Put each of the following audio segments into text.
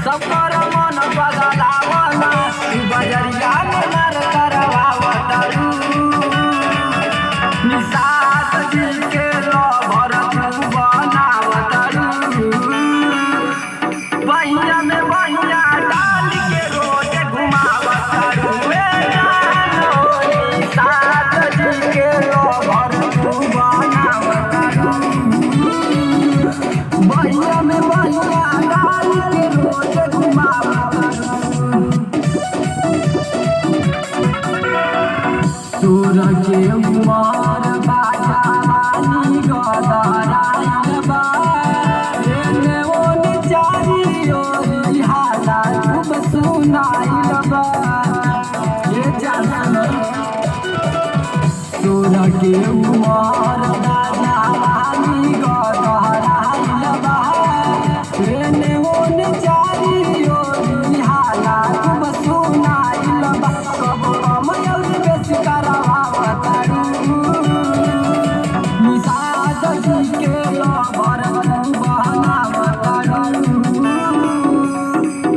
सबकर मन बदलावना बजरिया में नर करवावतरू निषाद जी के लभर तू बनावतरू बहिया में बहिया डाल के रोज घुमावतरू निषाद जी के लभर तू बनावतरू बहिया में बहिया डाल के रोज तोर के उमर बाजानी गदराइल बा एने ओने चारी ओरी हाला खूब सुनाइल बा ये जानन तोर के उमर बाजानी गदराइल बा एने ओने चारी ओरी हाला खूब सुनाइल बा कब कम जल्दी बेसी करवावतरू निषाद जी के लभर तू बनावतरू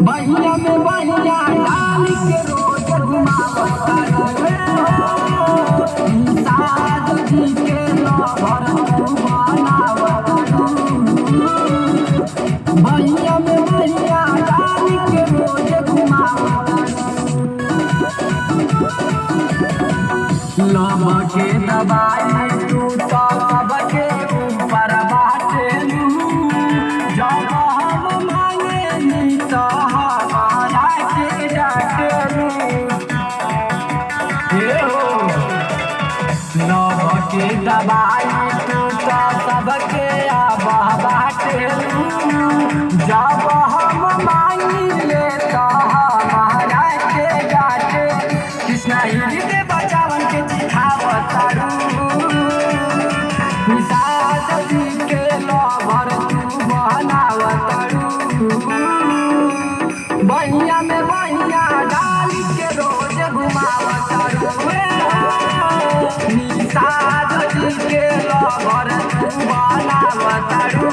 बहिया में बहिया डाल के रोज घुमावतरू निषाद जी के लभर तू बनावतरू बहिया में बहिया डाल के रोज घुमावतरू लभ के दबाई तू तो सबके ऊपर बाटेलू जब हम मांगे तो हमारा के डाटेलू लभ के दबाई तू तो सबके अब बाटेलू जब हम मांगे तो हमारा के डाटे कृष्णा हृदय बचावन के दिखावतरू निषाद जी के लभर तू बनावतरू बहिया में बहिया डाल के रोज घुमावतरू निषाद जी के लभर तू बनावतरू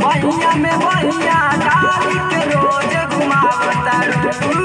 बहिया में बहिया डाल के रोज घुमावतरू।